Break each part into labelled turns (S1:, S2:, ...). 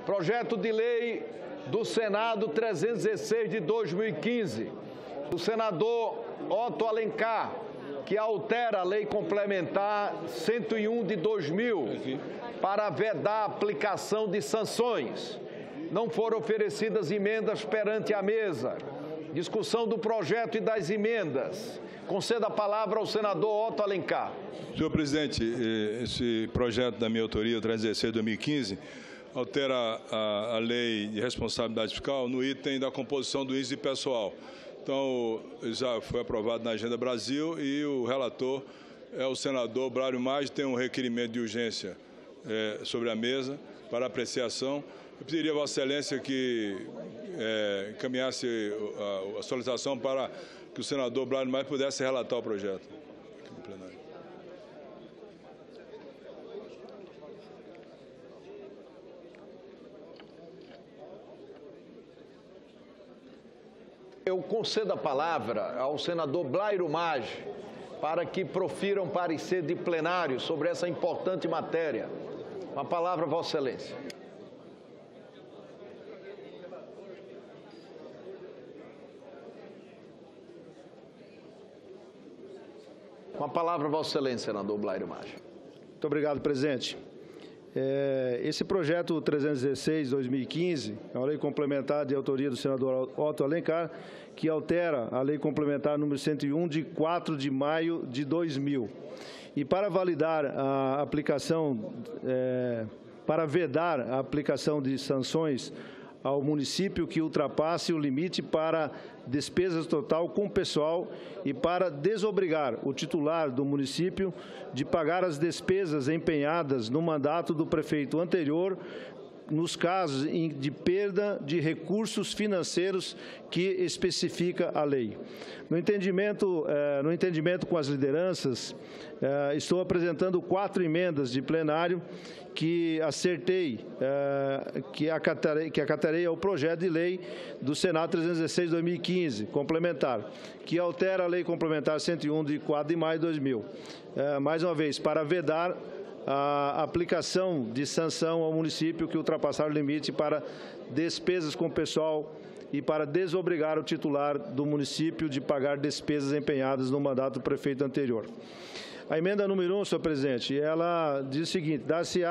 S1: Projeto de lei do Senado 316 de 2015, do senador Otto Alencar, que altera a Lei Complementar 101 de 2000 para vedar a aplicação de sanções. Não foram oferecidas emendas perante a mesa. Discussão do projeto e das emendas. Conceda a palavra ao senador Otto Alencar.
S2: Senhor presidente, esse projeto da minha autoria, 316 de 2015, altera a lei de responsabilidade fiscal no item da composição do índice de pessoal. Então, já foi aprovado na Agenda Brasil e o relator é o senador Blário Maggi, tem um requerimento de urgência sobre a mesa para apreciação. Eu pediria a Vossa Excelência que encaminhasse a solicitação para que o senador Blário Maggi pudesse relatar o projeto aqui no plenário.
S1: Eu concedo a palavra ao senador Blário Maggi para que profira um parecer de plenário sobre essa importante matéria. Com a palavra, Vossa Excelência. Com a palavra, Vossa Excelência, senador Blário Maggi.
S3: Muito obrigado, presidente. Esse projeto 316/2015 é uma lei complementar de autoria do senador Otto Alencar, que altera a lei complementar número 101 de 4 de maio de 2000. E para validar a aplicação, para vedar a aplicação de sanções ao município que ultrapasse o limite para despesas total com pessoal e para desobrigar o titular do município de pagar as despesas empenhadas no mandato do prefeito anterior nos casos de perda de recursos financeiros que especifica a lei. No entendimento com as lideranças, estou apresentando 4 emendas de plenário que acertei, que acatarei ao projeto de lei do Senado 316/2015, complementar, que altera a Lei Complementar 101 de 4 de maio de 2000. Mais uma vez, para vedar a aplicação de sanção ao município que ultrapassar o limite para despesas com pessoal e para desobrigar o titular do município de pagar despesas empenhadas no mandato do prefeito anterior. A emenda número 1, senhor presidente, ela diz o seguinte: dar-se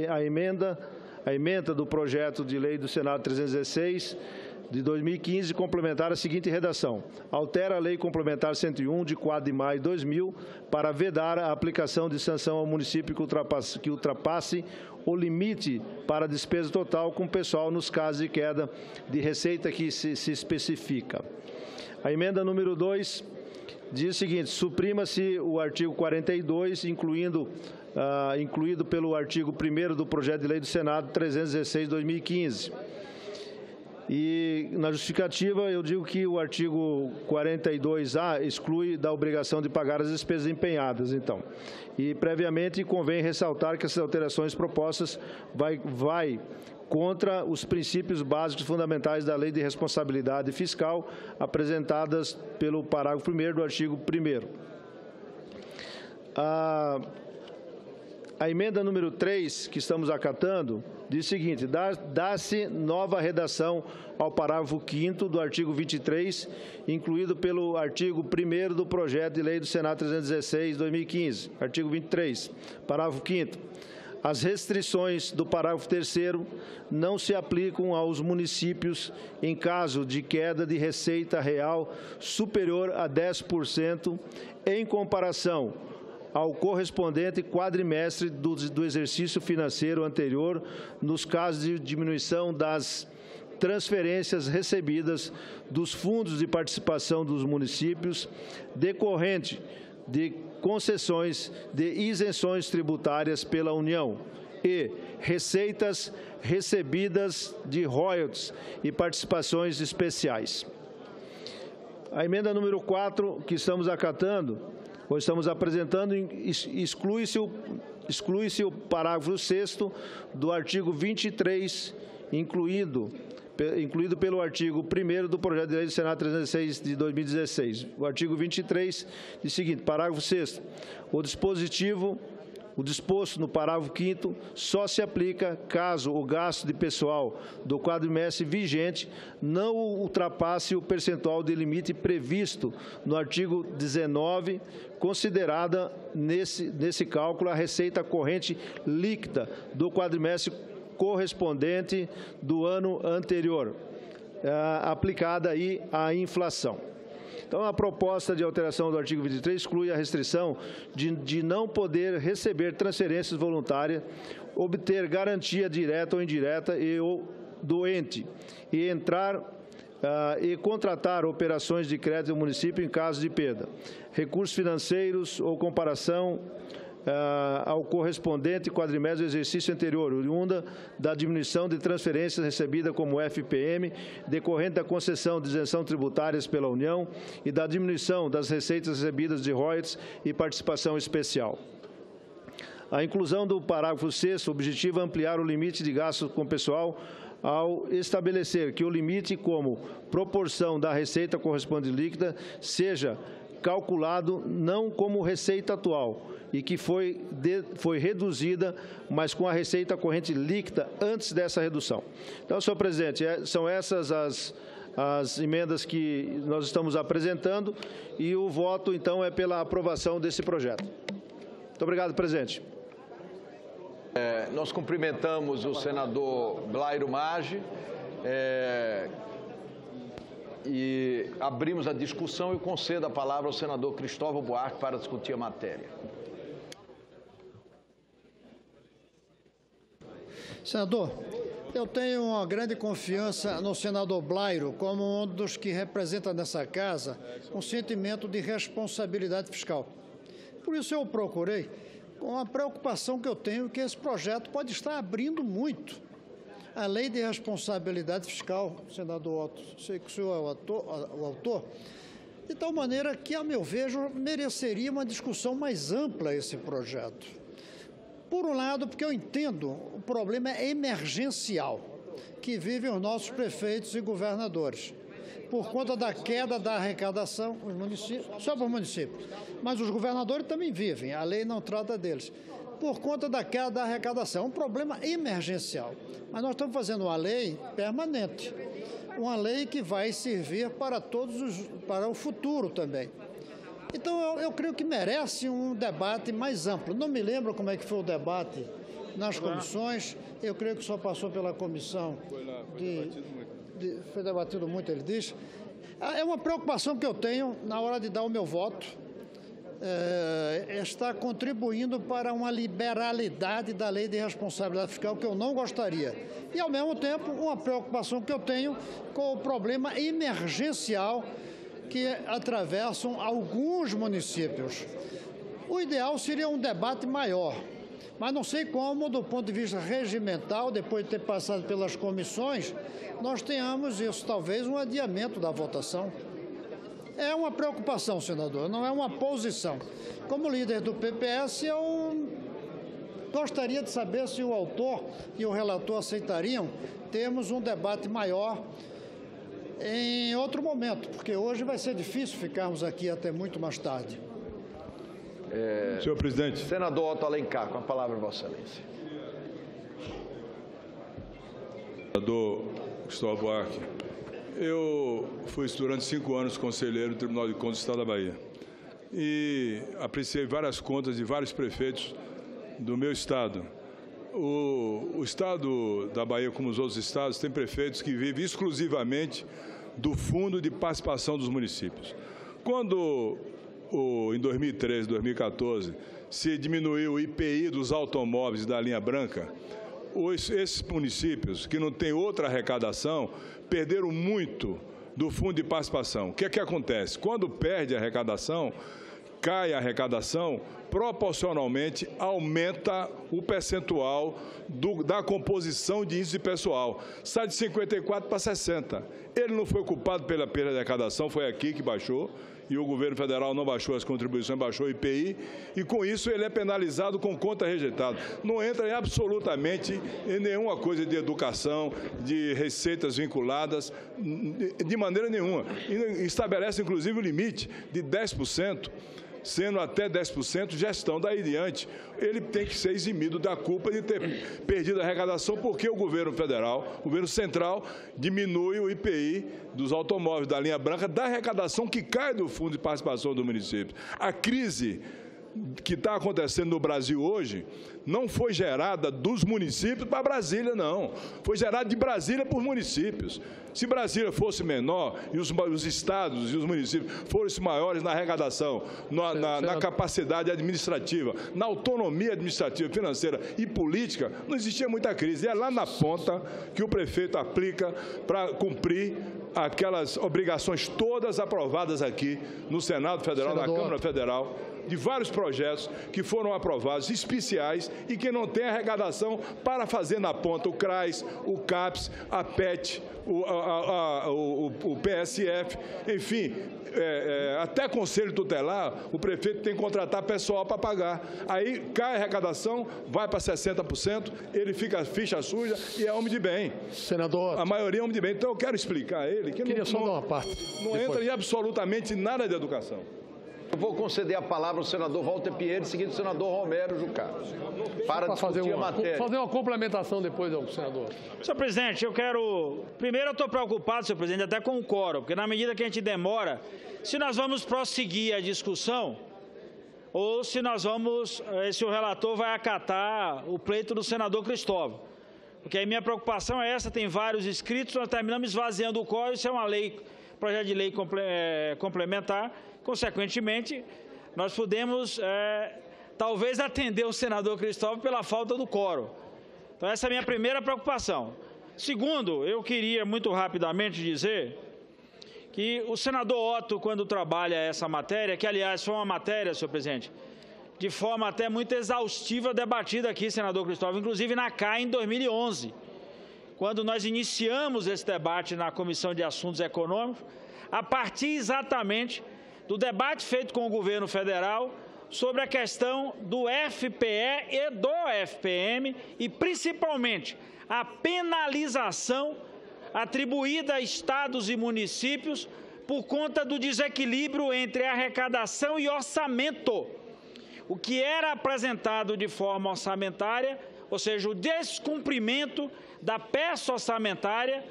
S3: a emenda do projeto de lei do Senado 316 de 2015, complementar a seguinte redação: altera a Lei Complementar 101 de 4 de maio de 2000 para vedar a aplicação de sanção ao município que ultrapasse o limite para despesa total com pessoal nos casos de queda de receita que se especifica. A emenda número 2 diz o seguinte: suprima-se o artigo 42, incluído pelo artigo 1º do projeto de lei do Senado 316/2015. E na justificativa eu digo que o artigo 42A exclui da obrigação de pagar as despesas empenhadas, então. E previamente convém ressaltar que essas alterações propostas vai contra os princípios básicos fundamentais da Lei de Responsabilidade Fiscal apresentadas pelo parágrafo 1º do artigo 1º. A emenda número 3, que estamos acatando, diz o seguinte: dá-se nova redação ao parágrafo 5º do artigo 23, incluído pelo artigo 1º do projeto de lei do Senado 316/2015. Artigo 23, parágrafo 5º. As restrições do parágrafo 3º não se aplicam aos municípios em caso de queda de receita real superior a 10% em comparação ao correspondente quadrimestre do exercício financeiro anterior, nos casos de diminuição das transferências recebidas dos fundos de participação dos municípios, decorrente de concessões de isenções tributárias pela União e receitas recebidas de royalties e participações especiais. A emenda número 4, que estamos acatando, ou estamos apresentando, exclui-se o parágrafo 6º do artigo 23, incluído pelo artigo 1º do projeto de lei do Senado 316 de 2016. O artigo 23 diz o seguinte: parágrafo 6º. O dispositivo O disposto no parágrafo 5º só se aplica caso o gasto de pessoal do quadrimestre vigente não ultrapasse o percentual de limite previsto no artigo 19, considerada nesse cálculo a receita corrente líquida do quadrimestre correspondente do ano anterior, aplicada aí à inflação. Então, a proposta de alteração do artigo 23 exclui a restrição de não poder receber transferências voluntárias, obter garantia direta ou indireta do ente e e contratar operações de crédito do município em caso de perda, recursos financeiros ou comparação ao correspondente quadrimestre do exercício anterior, oriunda da diminuição de transferências recebidas como FPM, decorrente da concessão de isenção tributárias pela União e da diminuição das receitas recebidas de royalties e participação especial. A inclusão do parágrafo 6º objetiva ampliar o limite de gastos com pessoal ao estabelecer que o limite como proporção da receita correspondente líquida seja calculado não como receita atual, e que foi reduzida, mas com a receita corrente líquida antes dessa redução. Então, senhor presidente, são essas as emendas que nós estamos apresentando e o voto, então, é pela aprovação desse projeto. Muito obrigado, presidente.
S1: Nós cumprimentamos o senador Blairo Maggi e abrimos a discussão e concedo a palavra ao senador Cristóvão Buarque para discutir a matéria.
S4: Senador, eu tenho uma grande confiança no senador Blairo como um dos que representa nessa casa um sentimento de responsabilidade fiscal. Por isso eu procurei, com a preocupação que eu tenho, que esse projeto pode estar abrindo muito a lei de responsabilidade fiscal, senador Otto, sei que o senhor é o autor, de tal maneira que, a meu ver, mereceria uma discussão mais ampla esse projeto. Por um lado, porque eu entendo o problema emergencial que vivem os nossos prefeitos e governadores, por conta da queda da arrecadação, os municípios, só para os municípios, mas os governadores também vivem, a lei não trata deles, por conta da queda da arrecadação. É um problema emergencial, mas nós estamos fazendo uma lei permanente, uma lei que vai servir para para o futuro também. Então, eu creio que merece um debate mais amplo. Não me lembro como é que foi o debate nas comissões, eu creio que só passou pela comissão. Foi debatido muito, ele diz. É uma preocupação que eu tenho na hora de dar o meu voto, está contribuindo para uma liberalidade da lei de responsabilidade fiscal que eu não gostaria. E, ao mesmo tempo, uma preocupação que eu tenho com o problema emergencial que atravessam alguns municípios. O ideal seria um debate maior, mas não sei como, do ponto de vista regimental, depois de ter passado pelas comissões, nós tenhamos isso, talvez um adiamento da votação. É uma preocupação, senador, não é uma posição. Como líder do PPS, eu gostaria de saber se o autor e o relator aceitariam termos um debate maior em outro momento, porque hoje vai ser difícil ficarmos aqui até muito mais tarde.
S2: Senhor presidente.
S1: Senador Otto Alencar, com a palavra, Vossa Excelência.
S2: Senador Cristóvão Buarque, eu fui durante 5 anos conselheiro do Tribunal de Contas do Estado da Bahia e apreciei várias contas de vários prefeitos do meu estado. O estado da Bahia, como os outros estados, tem prefeitos que vivem exclusivamente do Fundo de Participação dos Municípios. Quando, em 2013, 2014, se diminuiu o IPI dos automóveis da linha branca, esses municípios, que não têm outra arrecadação, perderam muito do Fundo de Participação. O que é que acontece? Quando perde a arrecadação, cai a arrecadação, proporcionalmente aumenta o percentual da composição de índice pessoal. Sai de 54 para 60. Ele não foi culpado pela perda de arrecadação, foi aqui que baixou, e o governo federal não baixou as contribuições, baixou o IPI, e com isso ele é penalizado com conta rejeitada. Não entra absolutamente em nenhuma coisa de educação, de receitas vinculadas, de maneira nenhuma. E estabelece, inclusive, o limite de 10% sendo até 10% gestão daí em diante. Ele tem que ser eximido da culpa de ter perdido a arrecadação, porque o governo federal, o governo central, diminui o IPI dos automóveis da linha branca, da arrecadação que cai do Fundo de Participação do município. A crise que está acontecendo no Brasil hoje não foi gerada dos municípios para Brasília, não. Foi gerada de Brasília para os municípios. Se Brasília fosse menor e os estados e os municípios fossem maiores na arrecadação, na capacidade administrativa, na autonomia administrativa, financeira e política, não existia muita crise. E é lá na ponta que o prefeito aplica para cumprir aquelas obrigações todas aprovadas aqui no Senado Federal, na Câmara Federal, de vários projetos que foram aprovados, especiais, e que não tem arrecadação para fazer na ponta o CRAS, o CAPES, a PET, o PSF, enfim, até conselho tutelar, o prefeito tem que contratar pessoal para pagar. Aí cai a arrecadação, vai para 60%, ele fica ficha suja e é homem de bem.
S5: Senador.
S2: A maioria é homem de bem. Então eu quero explicar a ele que não entra em absolutamente nada de educação.
S1: Eu vou conceder a palavra ao senador Walter Pinheiro, seguido do senador Romero Jucá, para discutir a matéria.
S5: Fazer uma complementação depois ao senador.
S6: Senhor presidente, primeiro eu estou preocupado, senhor presidente, até com o quórum, porque na medida que a gente demora, se nós vamos prosseguir a discussão ou se o relator vai acatar o pleito do senador Cristóvão. Porque aí minha preocupação é essa, tem vários inscritos, nós terminamos esvaziando o quórum, isso é uma lei, projeto de lei complementar. Consequentemente, nós podemos, talvez, atender o senador Cristóvão pela falta do quórum. Então, essa é a minha primeira preocupação. Segundo, eu queria muito rapidamente dizer que o senador Otto, quando trabalha essa matéria, que, aliás, foi uma matéria, senhor presidente, de forma até muito exaustiva, debatida aqui, senador Cristóvão, inclusive na CAI em 2011, quando nós iniciamos esse debate na Comissão de Assuntos Econômicos, a partir exatamente do debate feito com o governo federal sobre a questão do FPE e do FPM e, principalmente, a penalização atribuída a estados e municípios por conta do desequilíbrio entre arrecadação e orçamento. O que era apresentado de forma orçamentária, ou seja, o descumprimento da peça orçamentária,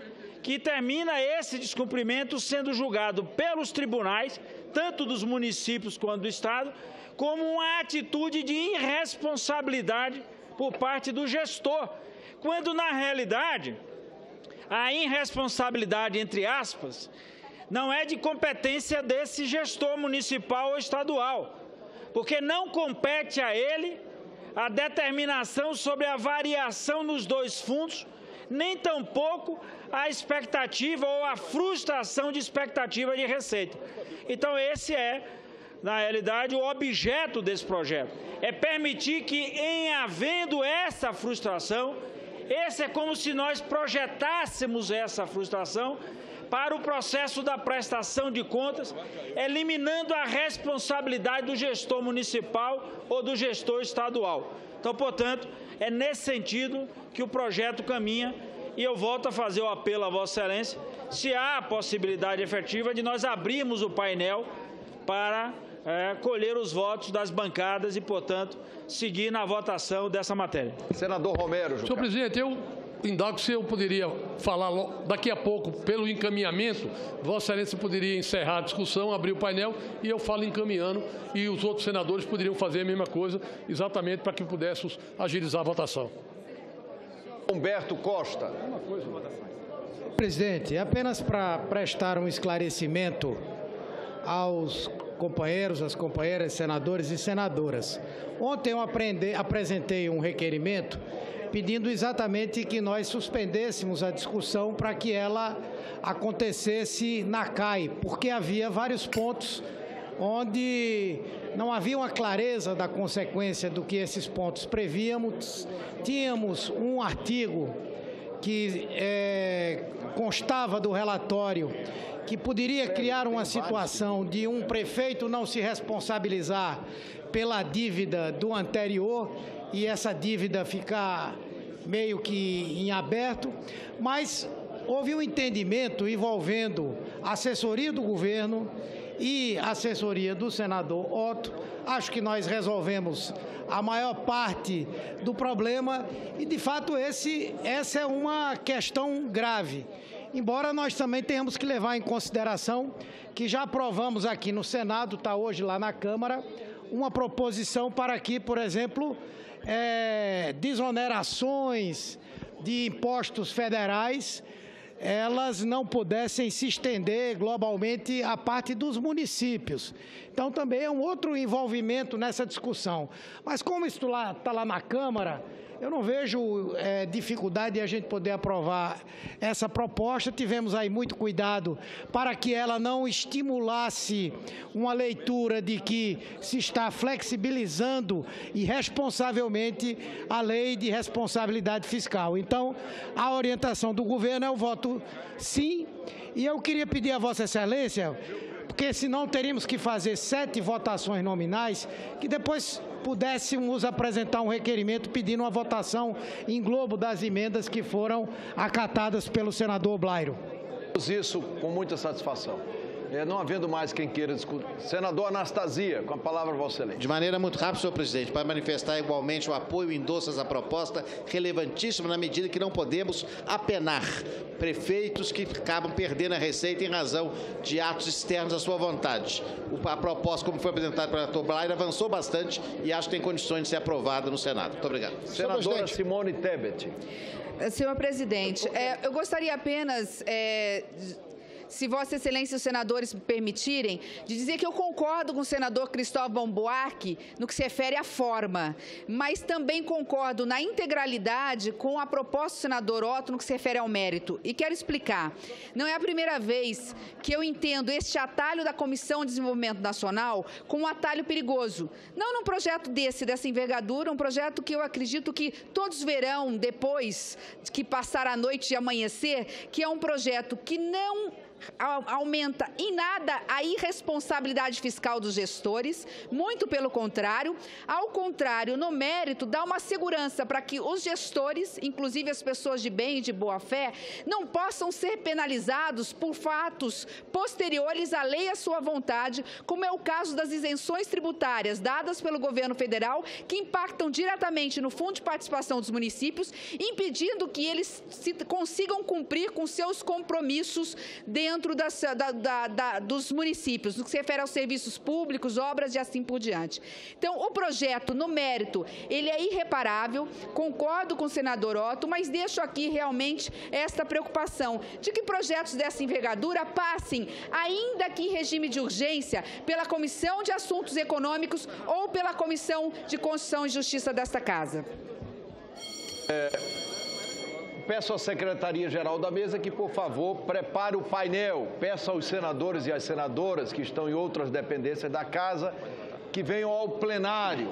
S6: que termina esse descumprimento sendo julgado pelos tribunais, tanto dos municípios quanto do Estado, como uma atitude de irresponsabilidade por parte do gestor, quando, na realidade, a irresponsabilidade, entre aspas, não é de competência desse gestor municipal ou estadual, porque não compete a ele a determinação sobre a variação nos dois fundos, nem tampouco a expectativa ou a frustração de expectativa de receita. Então, esse é, na realidade, o objeto desse projeto. É permitir que, em havendo essa frustração, esse é como se nós projetássemos essa frustração para o processo da prestação de contas, eliminando a responsabilidade do gestor municipal ou do gestor estadual. Então, portanto, é nesse sentido que o projeto caminha, e eu volto a fazer o apelo a Vossa Excelência, se há a possibilidade efetiva de nós abrirmos o painel para colher os votos das bancadas e, portanto, seguir na votação dessa matéria.
S1: Senador Romero Jucá.
S5: Senhor presidente, eu indago se eu poderia falar daqui a pouco, pelo encaminhamento, Vossa Excelência poderia encerrar a discussão, abrir o painel e eu falo encaminhando, e os outros senadores poderiam fazer a mesma coisa, exatamente para que pudéssemos agilizar a votação.
S1: Humberto Costa.
S7: Presidente, apenas para prestar um esclarecimento aos companheiros, às companheiras, senadores e senadoras. Ontem eu apresentei um requerimento pedindo exatamente que nós suspendêssemos a discussão para que ela acontecesse na CAI, porque havia vários pontos onde não havia uma clareza da consequência do que esses pontos prevíamos. Tínhamos um artigo que constava do relatório que poderia criar uma situação de um prefeito não se responsabilizar pela dívida do anterior e essa dívida ficar meio que em aberto, mas houve um entendimento envolvendo a assessoria do governo e assessoria do senador Otto. Acho que nós resolvemos a maior parte do problema e, de fato, essa é uma questão grave. Embora nós também tenhamos que levar em consideração que já aprovamos aqui no Senado, está hoje lá na Câmara, uma proposição para que, por exemplo, desonerações de impostos federais, elas não pudessem se estender globalmente à parte dos municípios. Então, também é um outro envolvimento nessa discussão. Mas como isso está lá na Câmara, eu não vejo dificuldade de a gente poder aprovar essa proposta. Tivemos aí muito cuidado para que ela não estimulasse uma leitura de que se está flexibilizando irresponsavelmente a lei de responsabilidade fiscal. Então, a orientação do governo é o voto sim. E eu queria pedir a Vossa Excelência, porque senão teríamos que fazer 7 votações nominais, que depois pudéssemos apresentar um requerimento pedindo uma votação em globo das emendas que foram acatadas pelo senador Blairo.
S1: Isso com muita satisfação. Não havendo mais quem queira discutir. Senador Anastasia, com a palavra, Vossa Excelência.
S8: De maneira muito rápida, senhor presidente, para manifestar igualmente o apoio e endosso a essa proposta, relevantíssima na medida que não podemos apenar prefeitos que acabam perdendo a receita em razão de atos externos à sua vontade. A proposta, como foi apresentada pelo senador Blairo, avançou bastante e acho que tem condições de ser aprovada no Senado. Muito obrigado.
S1: Senadora Simone Tebet.
S9: Senhor presidente, eu gostaria apenas... se Vossa Excelência e os senadores me permitirem, de dizer que eu concordo com o senador Cristóvão Buarque no que se refere à forma, mas também concordo na integralidade com a proposta do senador Otto no que se refere ao mérito. E quero explicar. Não é a primeira vez que eu entendo este atalho da Comissão de Desenvolvimento Nacional como um atalho perigoso. Não num projeto dessa envergadura, um projeto que eu acredito que todos verão depois que passar a noite e amanhecer, que é um projeto que não aumenta em nada a irresponsabilidade fiscal dos gestores, muito pelo contrário. Ao contrário, no mérito, dá uma segurança para que os gestores, inclusive as pessoas de bem e de boa fé, não possam ser penalizados por fatos posteriores à lei e à sua vontade, como é o caso das isenções tributárias dadas pelo governo federal, que impactam diretamente no Fundo de Participação dos Municípios, impedindo que eles consigam cumprir com seus compromissos dentro dos municípios, no que se refere aos serviços públicos, obras e assim por diante. Então, o projeto, no mérito, ele é irreparável, concordo com o senador Otto, mas deixo aqui realmente esta preocupação de que projetos dessa envergadura passem, ainda que em regime de urgência, pela Comissão de Assuntos Econômicos ou pela Comissão de Constituição e Justiça desta Casa.
S1: Peço à Secretaria-Geral da Mesa que, por favor, prepare o painel. Peço aos senadores e às senadoras que estão em outras dependências da Casa que venham ao plenário.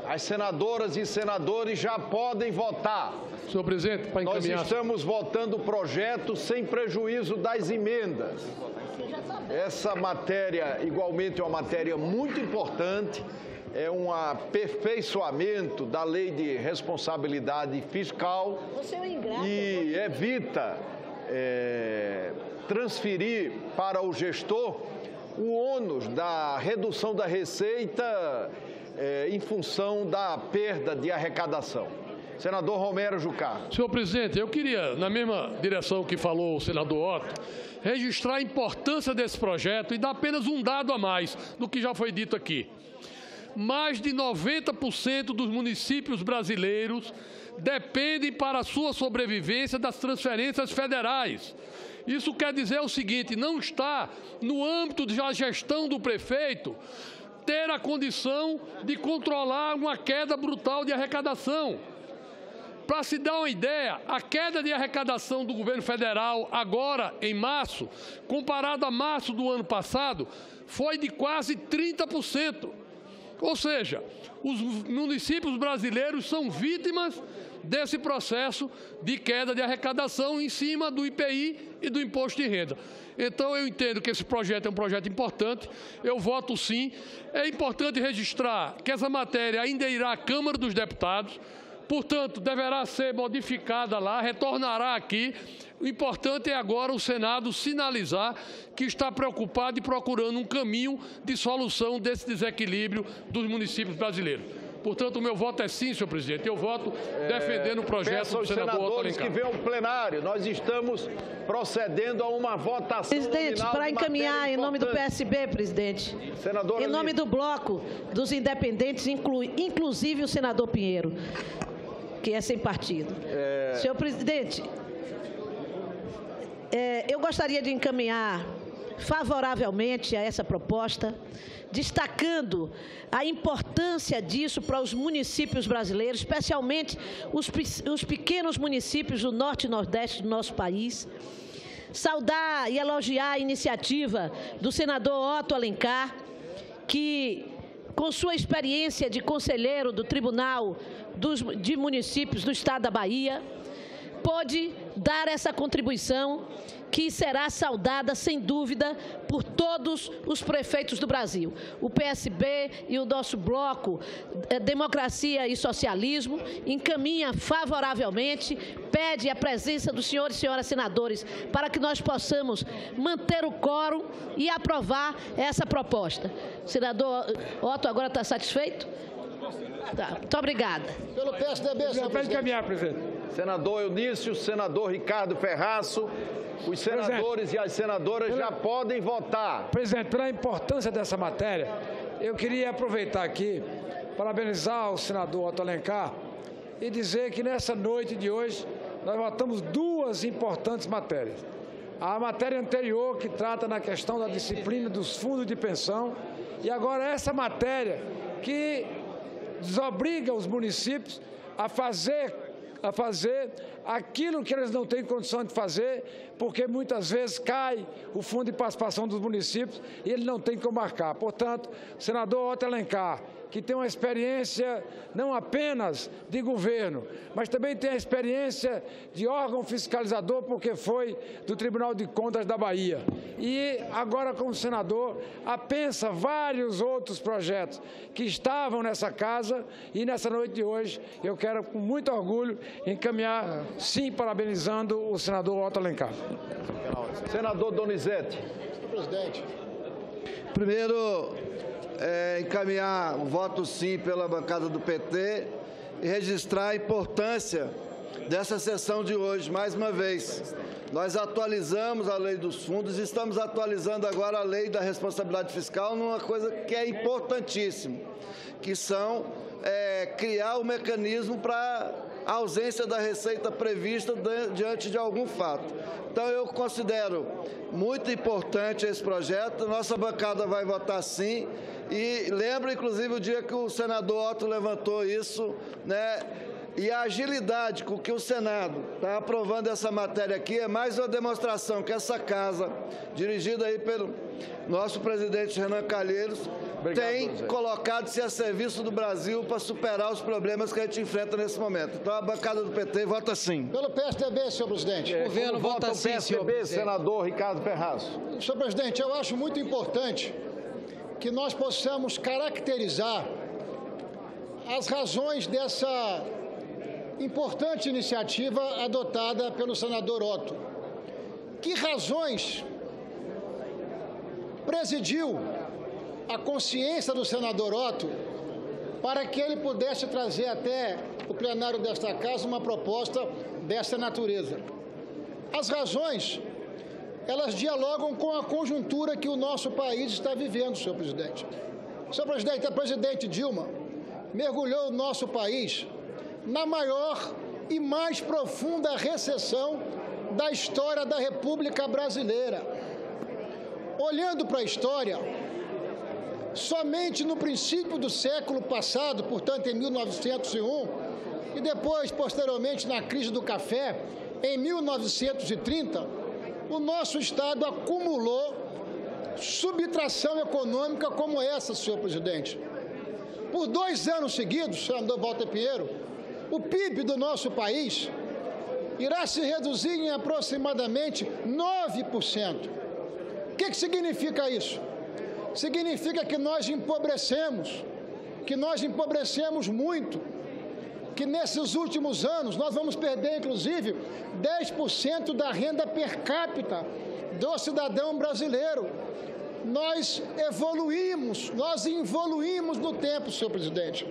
S1: As senadoras e senadores já podem votar.
S5: Senhor presidente, para encaminhar...
S1: Nós estamos votando o projeto sem prejuízo das emendas. Essa matéria, igualmente, é uma matéria muito importante. É um aperfeiçoamento da lei de responsabilidade fiscal e evita transferir para o gestor o ônus da redução da receita em função da perda de arrecadação. Senador Romero Jucá.
S5: Senhor presidente, eu queria, na mesma direção que falou o senador Otto, registrar a importância desse projeto e dar apenas um dado a mais do que já foi dito aqui. Mais de 90% dos municípios brasileiros dependem para a sua sobrevivência das transferências federais. Isso quer dizer o seguinte, não está no âmbito da gestão do prefeito ter a condição de controlar uma queda brutal de arrecadação. Para se dar uma ideia, a queda de arrecadação do governo federal agora, em março, comparado a março do ano passado, foi de quase 30%. Ou seja, os municípios brasileiros são vítimas desse processo de queda de arrecadação em cima do IPI e do imposto de renda. Então, eu entendo que esse projeto é um projeto importante, eu voto sim. É importante registrar que essa matéria ainda irá à Câmara dos Deputados, portanto, deverá ser modificada lá, retornará aqui. O importante é agora o Senado sinalizar que está preocupado e procurando um caminho de solução desse desequilíbrio dos municípios brasileiros. Portanto, o meu voto é sim, senhor presidente. Eu voto defendendo o projeto do senador Otto Alencar.
S1: Que venham ao plenário. Nós estamos procedendo a uma votação.
S10: Presidente, para encaminhar em nome do PSB, presidente,
S1: senadora
S10: em nome do bloco dos independentes, inclusive o senador Pinheiro, que é sem partido. Senhor presidente, eu gostaria de encaminhar favoravelmente a essa proposta, destacando a importância disso para os municípios brasileiros, especialmente os pequenos municípios do norte e nordeste do nosso país. Saudar e elogiar a iniciativa do senador Otto Alencar, que, com sua experiência de conselheiro do Tribunal de Municípios do Estado da Bahia, pôde dar essa contribuição que será saudada, sem dúvida, por todos os prefeitos do Brasil. O PSB e o nosso bloco Democracia e Socialismo encaminha favoravelmente, pede a presença dos senhores e senhoras senadores para que nós possamos manter o quórum e aprovar essa proposta. Senador Otto, agora está satisfeito? Tá, muito obrigada.
S4: Pelo PSDB, senhor
S11: presidente. Caminhar, presidente.
S1: Senador Eunício, senador Ricardo Ferraço, os senadores e as senadoras já podem votar.
S11: Presidente, pela importância dessa matéria, eu queria aproveitar aqui, parabenizar o senador Otto Alencar e dizer que nessa noite de hoje nós votamos duas importantes matérias. A matéria anterior, que trata na questão da disciplina dos fundos de pensão, e agora essa matéria que desobriga os municípios a fazer aquilo que eles não têm condição de fazer, porque muitas vezes cai o fundo de participação dos municípios e ele não tem como marcar. Portanto, o senador Otto Alencar, que tem uma experiência não apenas de governo, mas também tem a experiência de órgão fiscalizador, porque foi do Tribunal de Contas da Bahia. E agora, como senador, apensa vários outros projetos que estavam nessa casa, e nessa noite de hoje eu quero, com muito orgulho, encaminhar, sim, parabenizando o senador Otto Alencar.
S1: Senador Donizete.
S4: Senhor presidente.
S3: Primeiro, encaminhar o voto sim pela bancada do PT e registrar a importância dessa sessão de hoje, mais uma vez. Nós atualizamos a lei dos fundos e estamos atualizando agora a lei da responsabilidade fiscal numa coisa que é importantíssima, que são criar o mecanismo para a ausência da receita prevista diante de algum fato. Então, eu considero muito importante esse projeto, nossa bancada vai votar sim, e lembro, inclusive, o dia que o senador Otto levantou isso, né? E a agilidade com que o Senado está aprovando essa matéria aqui é mais uma demonstração que essa casa, dirigida aí pelo nosso presidente Renan Calheiros, tem colocado-se a serviço do Brasil para superar os problemas que a gente enfrenta nesse momento. Então, a bancada do PT vota sim.
S4: Pelo PSDB, senhor presidente.
S1: O governo vota sim, PSDB, senador Ricardo Ferraço.
S4: Senhor presidente, eu acho muito importante que nós possamos caracterizar as razões dessa importante iniciativa adotada pelo senador Otto. Que razões presidiu a consciência do senador Otto para que ele pudesse trazer até o plenário desta casa uma proposta dessa natureza? As razões, elas dialogam com a conjuntura que o nosso país está vivendo, senhor presidente. Senhor presidente, a presidente Dilma mergulhou o nosso país na maior e mais profunda recessão da história da República Brasileira. Olhando para a história, somente no princípio do século passado, portanto em 1901, e depois, posteriormente, na crise do café, em 1930, o nosso Estado acumulou subtração econômica como essa, senhor presidente. Por 2 anos seguidos, senador Walter Pinheiro, o PIB do nosso país irá se reduzir em aproximadamente 9%. O que significa isso? Significa que nós empobrecemos muito.
S12: que nesses últimos anos nós vamos perder, inclusive, 10% da renda per capita do cidadão brasileiro. Nós evoluímos no tempo, senhor presidente.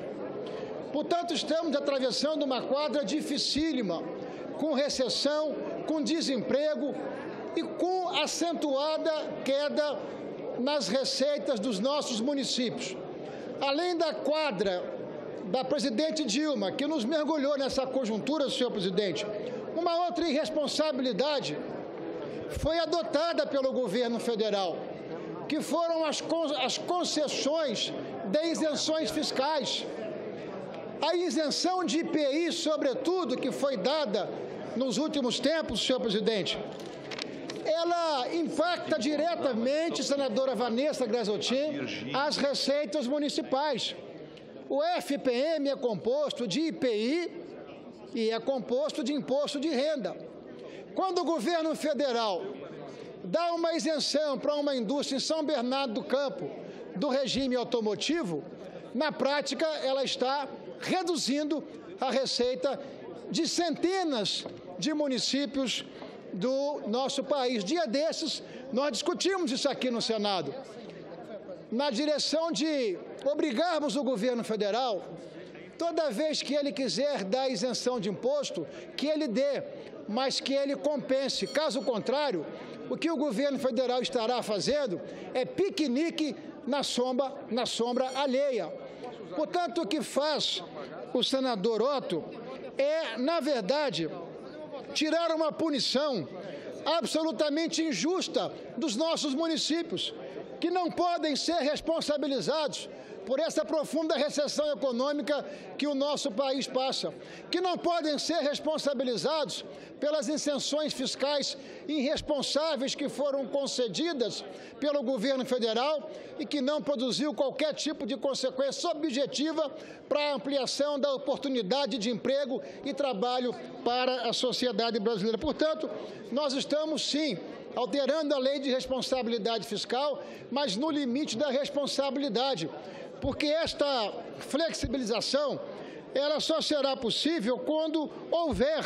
S12: Portanto, estamos atravessando uma quadra dificílima, com recessão, com desemprego e com acentuada queda nas receitas dos nossos municípios. Além da quadra da presidente Dilma, que nos mergulhou nessa conjuntura, senhor presidente, uma outra irresponsabilidade foi adotada pelo governo federal, que foram as concessões de isenções fiscais. A isenção de IPI, sobretudo, que foi dada nos últimos tempos, senhor presidente, ela impacta diretamente, senadora Vanessa Graziotin, as receitas municipais. O FPM é composto de IPI e é composto de imposto de renda. Quando o governo federal dá uma isenção para uma indústria em São Bernardo do Campo do regime automotivo, na prática ela está reduzindo a receita de centenas de municípios do nosso país. Dia desses, nós discutimos isso aqui no Senado, na direção de obrigarmos o governo federal, toda vez que ele quiser dar isenção de imposto, que ele dê, mas que ele compense. Caso contrário, o que o governo federal estará fazendo é piquenique na sombra alheia. Portanto, o que faz o senador Otto é, na verdade, tirar uma punição absolutamente injusta dos nossos municípios, que não podem ser responsabilizados por essa profunda recessão econômica que o nosso país passa, que não podem ser responsabilizados pelas isenções fiscais irresponsáveis que foram concedidas pelo governo federal e que não produziu qualquer tipo de consequência objetiva para a ampliação da oportunidade de emprego e trabalho para a sociedade brasileira. Portanto, nós estamos, sim, alterando a lei de responsabilidade fiscal, mas no limite da responsabilidade, porque esta flexibilização ela só será possível quando houver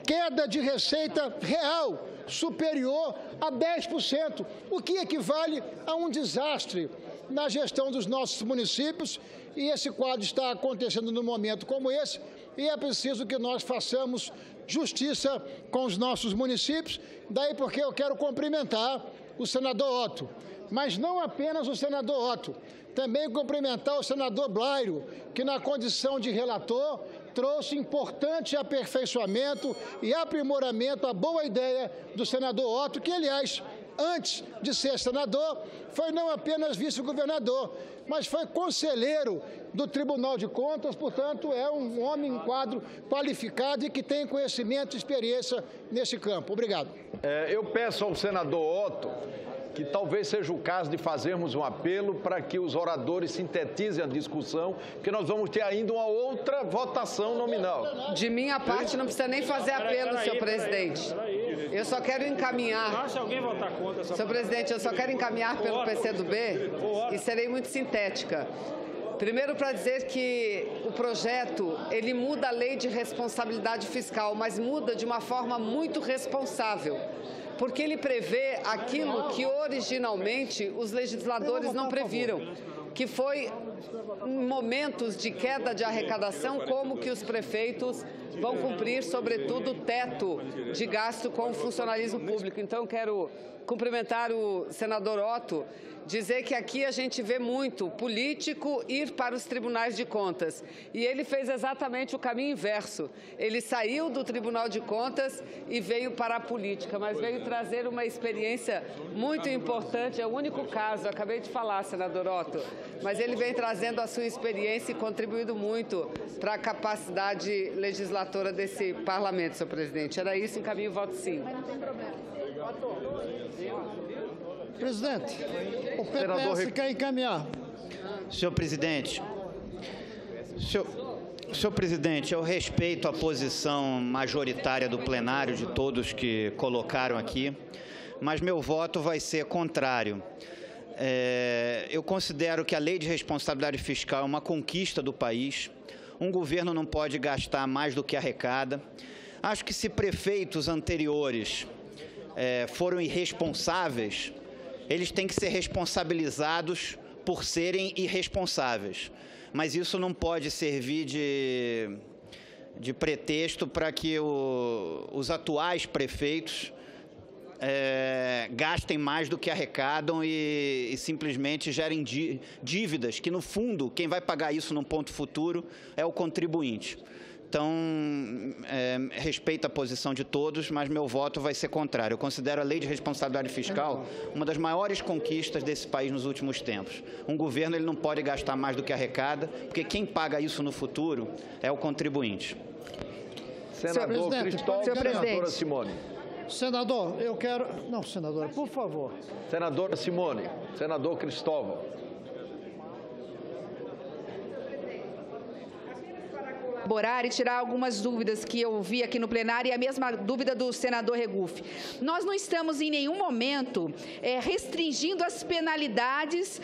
S12: queda de receita real superior a 10%, o que equivale a um desastre na gestão dos nossos municípios, e esse quadro está acontecendo num momento como esse, e é preciso que nós façamos justiça com os nossos municípios, daí porque eu quero cumprimentar o senador Otto, mas não apenas o senador Otto, também cumprimentar o senador Blairo, que na condição de relator trouxe importante aperfeiçoamento e aprimoramento à boa ideia do senador Otto, que, aliás, antes de ser senador, foi não apenas vice-governador, mas foi conselheiro do Tribunal de Contas, portanto, é um homem em quadro qualificado e que tem conhecimento e experiência nesse campo. Obrigado.
S1: Eu peço ao senador Otto que talvez seja o caso de fazermos um apelo para que os oradores sintetizem a discussão, porque nós vamos ter ainda uma outra votação nominal.
S13: De minha parte, não precisa nem fazer apelo, senhor presidente. Eu só quero encaminhar.
S6: Se alguém votar contra essa...
S13: Senhor presidente, eu só quero encaminhar pelo PCdoB e serei muito sintética. Primeiro, para dizer que o projeto, ele muda a lei de responsabilidade fiscal, mas muda de uma forma muito responsável, porque ele prevê aquilo que originalmente os legisladores não previram, que foi em momentos de queda de arrecadação, como que os prefeitos vão cumprir, sobretudo, o teto de gasto com o funcionalismo público. Então, eu quero cumprimentar o senador Otto, dizer que aqui a gente vê muito político ir para os tribunais de contas. E ele fez exatamente o caminho inverso. Ele saiu do Tribunal de Contas e veio para a política, mas veio trazer uma experiência muito importante. É o único caso, acabei de falar, senador Otto, mas ele vem trazendo a sua experiência e contribuindo muito para a capacidade legislatora desse parlamento, senhor presidente. Era isso, encaminho o voto sim.
S4: Presidente, o PPS quer encaminhar.
S14: Senhor presidente, senhor presidente, eu respeito a posição majoritária do plenário, de todos que colocaram aqui, mas meu voto vai ser contrário. Eu considero que a lei de responsabilidade fiscal é uma conquista do país. Um governo não pode gastar mais do que arrecada. Acho que se prefeitos anteriores foram irresponsáveis, eles têm que ser responsabilizados por serem irresponsáveis. Mas isso não pode servir de pretexto para que os atuais prefeitos gastem mais do que arrecadam e simplesmente gerem dívidas, que no fundo quem vai pagar isso num ponto futuro é o contribuinte. Então, respeito a posição de todos, mas meu voto vai ser contrário. Eu considero a Lei de Responsabilidade Fiscal uma das maiores conquistas desse país nos últimos tempos. Um governo ele não pode gastar mais do que arrecada, porque quem paga isso no futuro é o contribuinte.
S1: Senador Cristóvão, senadora Simone.
S4: Senador, eu quero... Não, senadora, por favor.
S1: Senadora Simone, senador Cristóvão.
S9: E tirar algumas dúvidas que eu vi aqui no plenário e a mesma dúvida do senador Regufe. Nós não estamos em nenhum momento restringindo as penalidades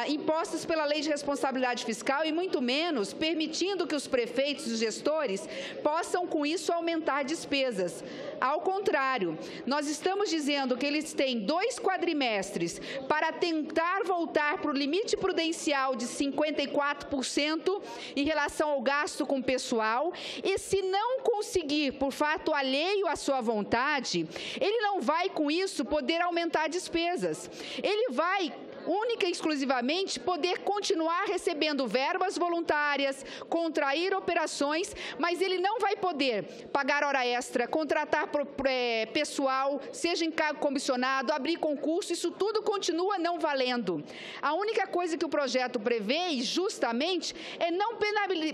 S9: impostas pela Lei de Responsabilidade Fiscal e muito menos permitindo que os prefeitos e os gestores possam com isso aumentar despesas. Ao contrário, nós estamos dizendo que eles têm 2 quadrimestres para tentar voltar para o limite prudencial de 54% em relação ao gasto com pessoal, e se não conseguir por fato alheio à sua vontade, ele não vai com isso poder aumentar despesas. Ele vai única e exclusivamente poder continuar recebendo verbas voluntárias, contrair operações, mas ele não vai poder pagar hora extra, contratar pessoal, seja em cargo comissionado, abrir concurso, isso tudo continua não valendo. A única coisa que o projeto prevê, justamente, é não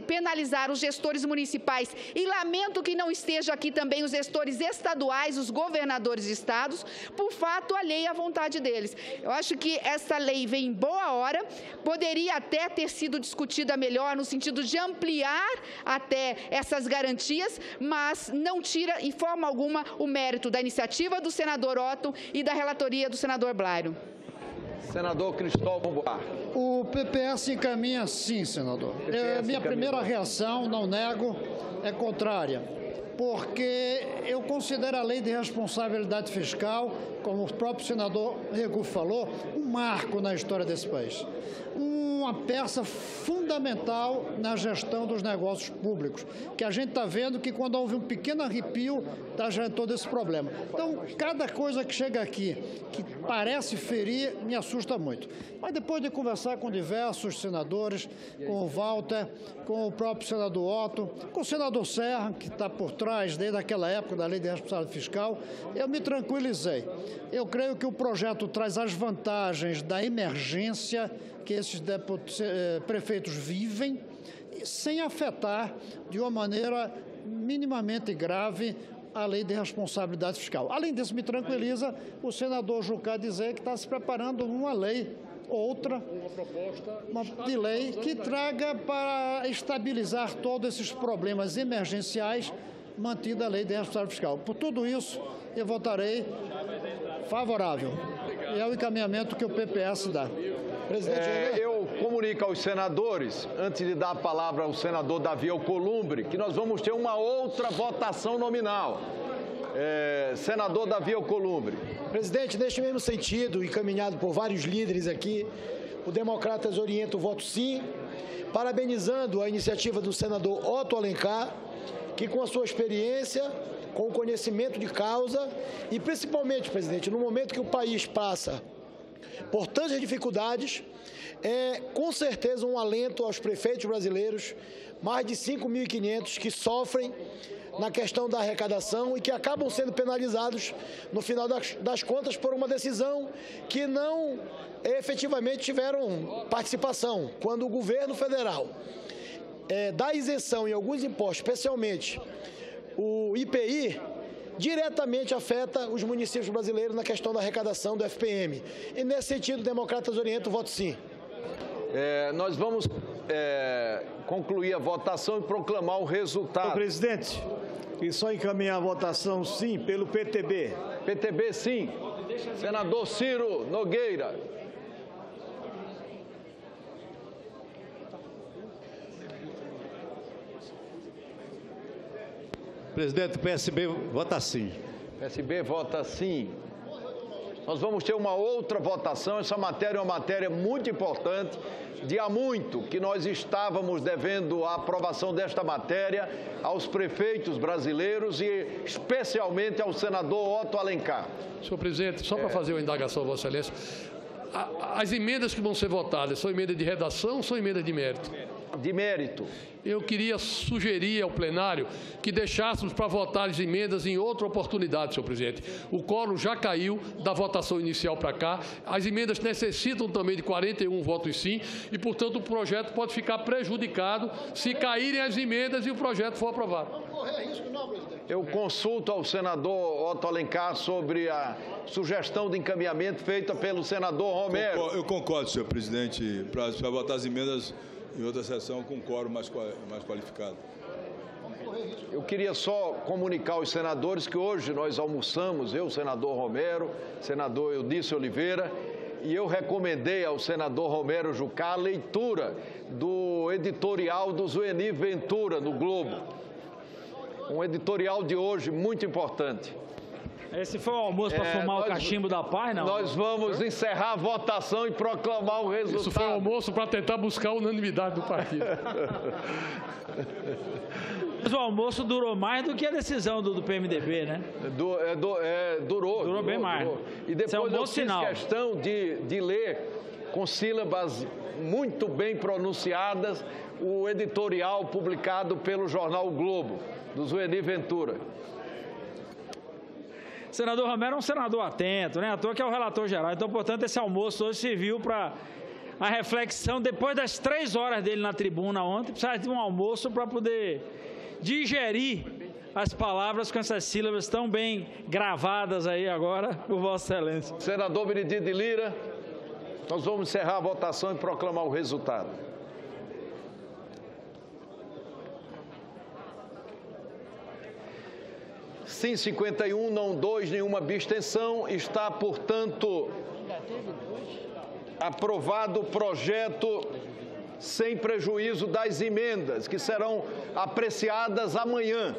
S9: penalizar os gestores municipais, e lamento que não esteja aqui também os gestores estaduais, os governadores de estados, por fato alheio à vontade deles. Eu acho que essa lei vem em boa hora, poderia até ter sido discutida melhor no sentido de ampliar até essas garantias, mas não tira em forma alguma o mérito da iniciativa do senador Otto e da relatoria do senador Blairo.
S1: Senador Cristóvão Buarque.
S4: O PPS encaminha sim, senador. Minha primeira reação, não nego, é contrária, porque eu considero a Lei de Responsabilidade Fiscal, como o próprio senador Regufe falou, um marco na história desse país. Uma peça fundamental na gestão dos negócios públicos, que a gente está vendo que quando houve um pequeno arrepio, está gerando todo esse problema. Então, cada coisa que chega aqui, que parece ferir, me assusta muito. Mas depois de conversar com diversos senadores, com o Walter, com o próprio senador Otto, com o senador Serra, que está por trás desde aquela época da Lei de Responsabilidade Fiscal, eu me tranquilizei. Eu creio que o projeto traz as vantagens da emergência que esses prefeitos vivem, sem afetar de uma maneira minimamente grave a Lei de Responsabilidade Fiscal. Além disso, me tranquiliza o senador Jucá dizer que está se preparando uma lei, uma de lei que traga para estabilizar todos esses problemas emergenciais, mantida a Lei de Responsabilidade Fiscal. Por tudo isso, eu votarei favorável. E é o encaminhamento que o PPS dá.
S1: Eu comunico aos senadores, antes de dar a palavra ao senador Davi Alcolumbre, que nós vamos ter uma outra votação nominal. Senador Davi Alcolumbre.
S15: Presidente, neste mesmo sentido, encaminhado por vários líderes aqui, o Democratas orienta o voto sim, parabenizando a iniciativa do senador Otto Alencar, que com a sua experiência, com o conhecimento de causa e principalmente, presidente, no momento que o país passa por tantas dificuldades, é com certeza um alento aos prefeitos brasileiros, mais de 5.500 que sofrem na questão da arrecadação e que acabam sendo penalizados no final das contas por uma decisão que não efetivamente tiveram participação. Quando o governo federal dá isenção em alguns impostos, especialmente o IPI, diretamente afeta os municípios brasileiros na questão da arrecadação do FPM. E nesse sentido, Democratas orienta o voto sim.
S1: Nós vamos concluir a votação e proclamar o resultado.
S3: Senhor presidente, e só encaminhar a votação sim pelo PTB.
S1: PTB sim. Senador Ciro Nogueira.
S16: presidente, o PSB vota sim.
S1: O PSB vota sim. Nós vamos ter uma outra votação. Essa matéria é uma matéria muito importante. De há muito que nós estávamos devendo a aprovação desta matéria aos prefeitos brasileiros e especialmente ao senador Otto Alencar.
S5: Senhor presidente, só para fazer uma indagação, Vossa Excelência, as emendas que vão ser votadas são emendas de redação ou são emendas de mérito?
S1: De mérito.
S5: Eu queria sugerir ao plenário que deixássemos para votar as emendas em outra oportunidade, senhor presidente. O quórum já caiu da votação inicial para cá. As emendas necessitam também de 41 votos sim e, portanto, o projeto pode ficar prejudicado se caírem as emendas e o projeto for aprovado.
S1: Eu consulto ao senador Otto Alencar sobre a sugestão de encaminhamento feita pelo senador Romero.
S2: Eu concordo, senhor presidente, para votar as emendas em outra sessão com quórum mais qualificado.
S1: Eu queria só comunicar aos senadores que hoje nós almoçamos, eu, senador Romero, senador Eudício Oliveira, e eu recomendei ao senador Romero Jucá a leitura do editorial do Zueni Ventura no Globo. Um editorial de hoje muito importante.
S6: Esse foi o almoço para fumar o cachimbo da paz, não?
S1: Nós vamos encerrar a votação e proclamar o resultado.
S5: Isso foi o almoço para tentar buscar a unanimidade do partido.
S6: Mas o almoço durou mais do que a decisão do PMDB, né?
S1: Durou
S6: bem mais.
S1: E depois
S6: eu
S1: fiz questão de ler com sílabas muito bem pronunciadas o editorial publicado pelo jornal o Globo, do Zueni Ventura.
S6: Senador Romero é um senador atento, né? À toa que é o relator geral. Então, portanto, esse almoço hoje serviu para a reflexão, depois das 3 horas dele na tribuna ontem, precisava de um almoço para poder digerir as palavras com essas sílabas tão bem gravadas aí agora por Vossa Excelência.
S1: Senador Benedito de Lira, nós vamos encerrar a votação e proclamar o resultado. Sim, 51, não 2, nenhuma abstenção. Está, portanto, aprovado o projeto sem prejuízo das emendas, que serão apreciadas amanhã.